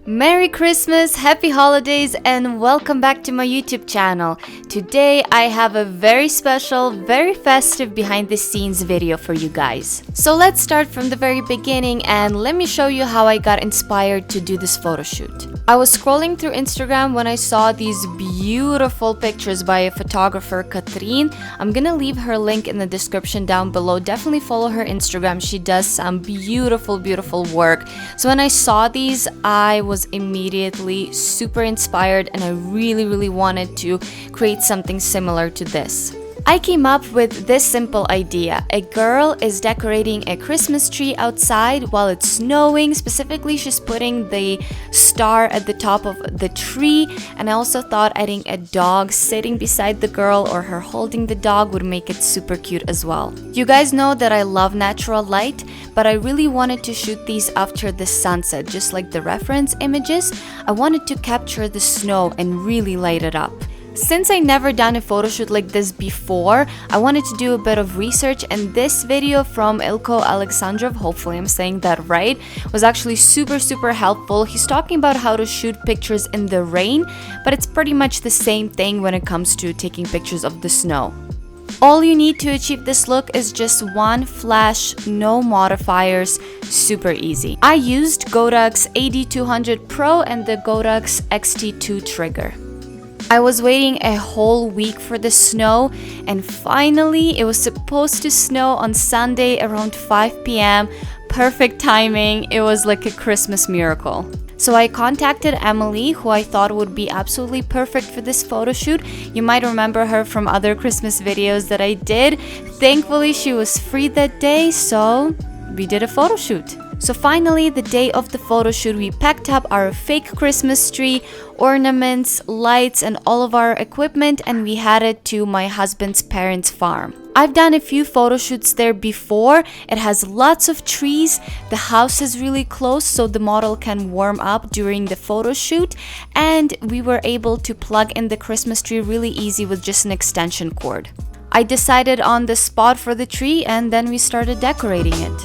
Merry Christmas, Happy Holidays, and welcome back to my YouTube channel. Today I have a very special, very festive behind the scenes video for you guys. So let's start from the very beginning and let me show you how I got inspired to do this photo shoot. I was scrolling through Instagram when I saw these beautiful pictures by a photographer, Irene. I'm gonna leave her link in the description down below. Definitely follow her Instagram. She does some beautiful, beautiful work. So when I saw these, I was immediately super inspired and I really wanted to create something similar to this. I came up with this simple idea. A girl is decorating a Christmas tree outside while it's snowing. Specifically, she's putting the star at the top of the tree, and I also thought adding a dog sitting beside the girl or her holding the dog would make it super cute as well. You guys know that I love natural light, but I really wanted to shoot these after the sunset, just like the reference images. I wanted to capture the snow and really light it up. Since I never done a photo shoot like this before, I wanted to do a bit of research, and this video from Ilko Alexandrov, hopefully I'm saying that right, was actually super helpful. He's talking about how to shoot pictures in the rain, but it's pretty much the same thing when it comes to taking pictures of the snow. All you need to achieve this look is just one flash, no modifiers, super easy. I used Godox AD200 Pro and the Godox XT2 trigger. I was waiting a whole week for the snow, and finally it was supposed to snow on Sunday around 5 p.m. Perfect timing. It was like a Christmas miracle. So I contacted Emily, who I thought would be absolutely perfect for this photo shoot. You might remember her from other Christmas videos that I did. Thankfully, she was free that day, so we did a photo shoot. So finally, the day of the photo shoot, we packed up our fake Christmas tree, ornaments, lights, and all of our equipment, and we headed to my husband's parents' farm. I've done a few photo shoots there before. It has lots of trees. The house is really close, so the model can warm up during the photo shoot, and we were able to plug in the Christmas tree really easy with just an extension cord. I decided on the spot for the tree, and then we started decorating it.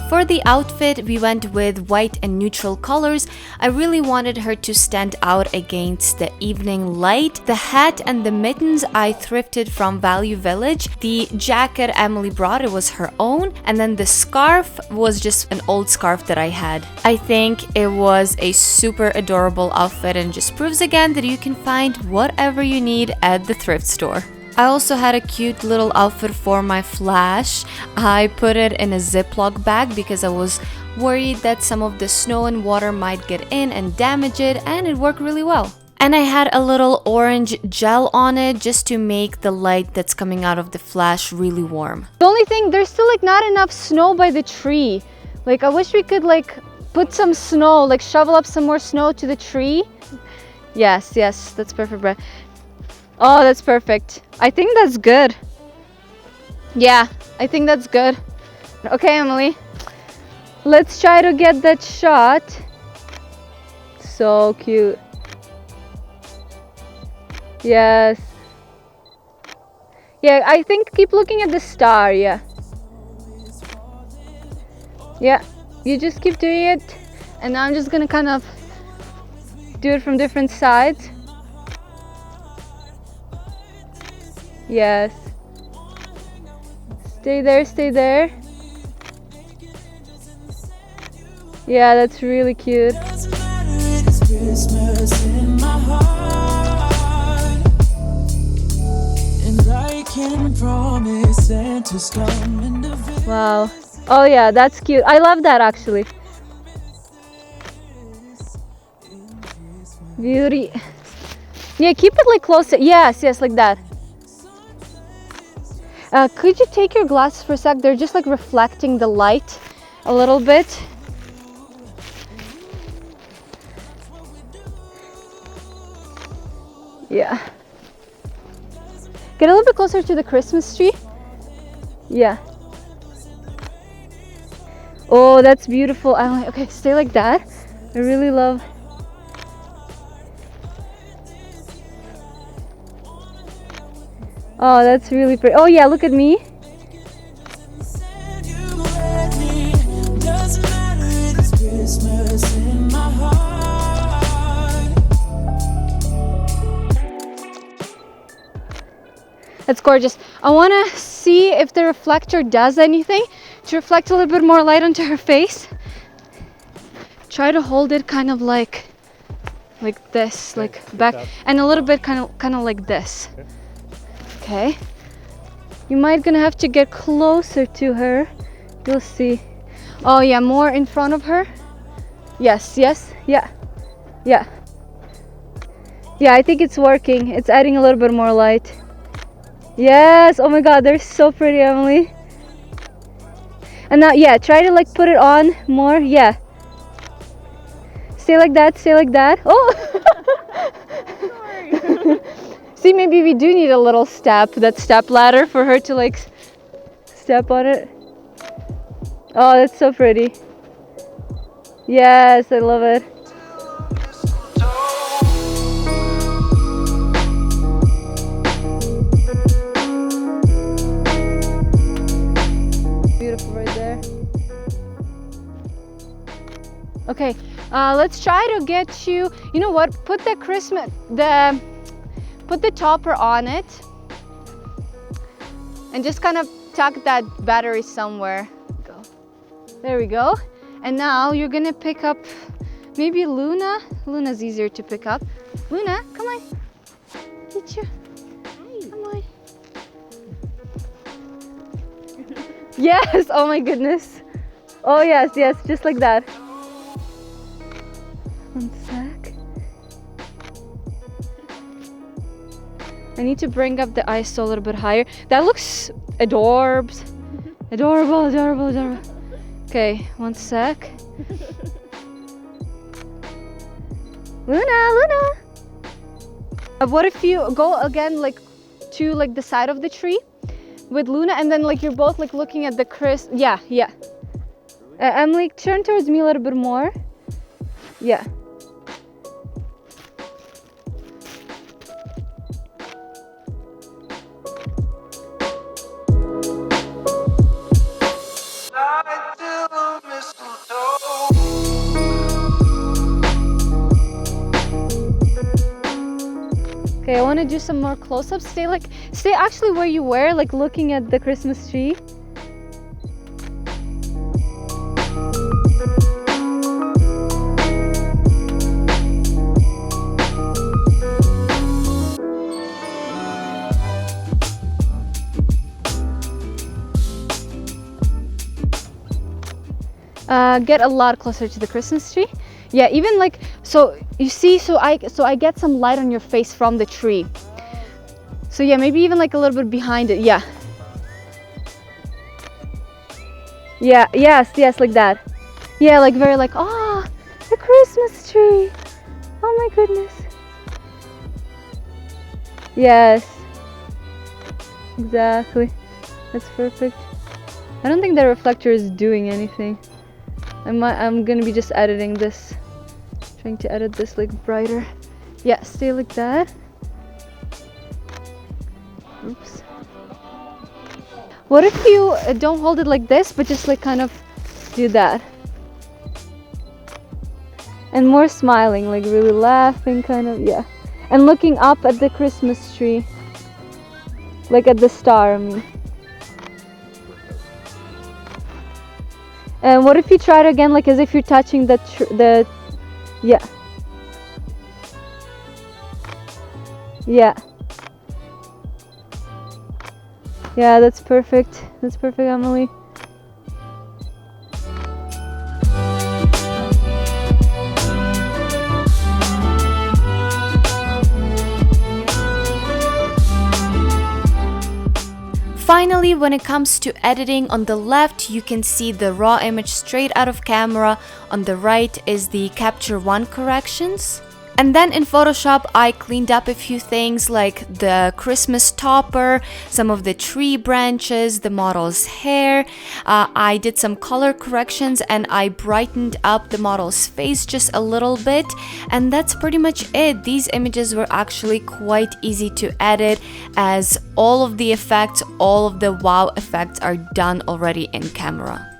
For the outfit, we went with white and neutral colors. I really wanted her to stand out against the evening light. The hat and the mittens I thrifted from Value Village. The jacket Emily brought, it was her own. And then the scarf was just an old scarf that I had. I think it was a super adorable outfit and just proves again that you can find whatever you need at the thrift store. I also had a cute little outfit for my flash. I put it in a Ziploc bag because I was worried that some of the snow and water might get in and damage it, and it worked really well. And I had a little orange gel on it just to make the light that's coming out of the flash really warm. The only thing, there's still not enough snow by the tree. I wish we could put some snow, shovel up some more snow to the tree. Yes, that's perfect, Brett. Oh, that's perfect. I think that's good. Yeah, I think that's good. Okay, Emily. Let's try to get that shot. So cute. Yes. Yeah, I think keep looking at the star, yeah. Yeah, you just keep doing it. And now I'm just gonna kind of do it from different sides. Yes. Stay there. Yeah, that's really cute. Wow. Oh yeah, that's cute. I love that actually. Beauty. Yeah, keep it closer. Yes, like that. Could you take your glasses for a sec? They're just reflecting the light a little bit. Yeah. Get a little bit closer to the Christmas tree. Yeah. Oh, that's beautiful. I like, okay, stay like that. I really love. Oh, that's really pretty. Oh yeah, look at me. That's gorgeous. I want to see if the reflector does anything to reflect a little bit more light onto her face. Try to hold it kind of like this, like back, and a little bit kind of like this. Okay. You might gonna have to get closer to her. You'll see. Oh yeah, more in front of her. Yes, yes, yeah, yeah. Yeah, I think it's working. It's adding a little bit more light. Yes, oh my god, they're so pretty, Emily. And now, yeah, try to like put it on more. Yeah. Stay like that, stay like that. Oh! Sorry. See, maybe we do need a little step, that step ladder for her to like step on it. Oh, that's so pretty. Yes, I love it. Beautiful right there. Okay, let's try to get you, you know what, put the put the topper on it and just kind of tuck that battery somewhere. Go. There we go. And now you're gonna pick up maybe Luna. Luna's easier to pick up. Luna, come on. Get you. Come on. Yes, oh my goodness. Oh yes, yes, just like that. One sec. I need to bring up the ISO a little bit higher. That looks adorbs. Adorable, adorable, adorable. Okay, one sec. Luna, Luna. What if you go again like to like the side of the tree with Luna, and then like you're both like looking at the yeah, yeah. Emily, turn towards me a little bit more. Yeah. Okay, I want to do some more close-ups. Stay actually where you were, like looking at the Christmas tree. Get a lot closer to the Christmas tree. Yeah, even like, so you see, so I get some light on your face from the tree. So yeah, maybe even like a little bit behind it. Yeah. Yeah, yes, yes, like that. Yeah, like very like, oh, the Christmas tree. Oh my goodness. Yes. Exactly. That's perfect. I don't think the reflector is doing anything. I'm gonna be just editing this. Trying to edit this like brighter. Yeah, stay like that. Oops. What if you don't hold it like this, but just like kind of do that? And more smiling, like really laughing, kind of, yeah. And looking up at the Christmas tree. Like at the star, I mean. And what if you try it again, like as if you're touching the yeah. Yeah. Yeah, that's perfect. That's perfect, Emily. Finally, when it comes to editing, on the left you can see the raw image straight out of camera. On the right is the Capture One corrections. And then in Photoshop, I cleaned up a few things like the Christmas topper, some of the tree branches, the model's hair. I did some color corrections and I brightened up the model's face just a little bit. And that's pretty much it. These images were actually quite easy to edit, as all of the effects, all of the wow effects are done already in camera.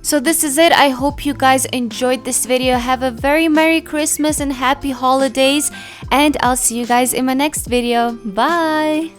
So this is it. I hope you guys enjoyed this video. Have a very Merry Christmas and Happy Holidays, and I'll see you guys in my next video. Bye!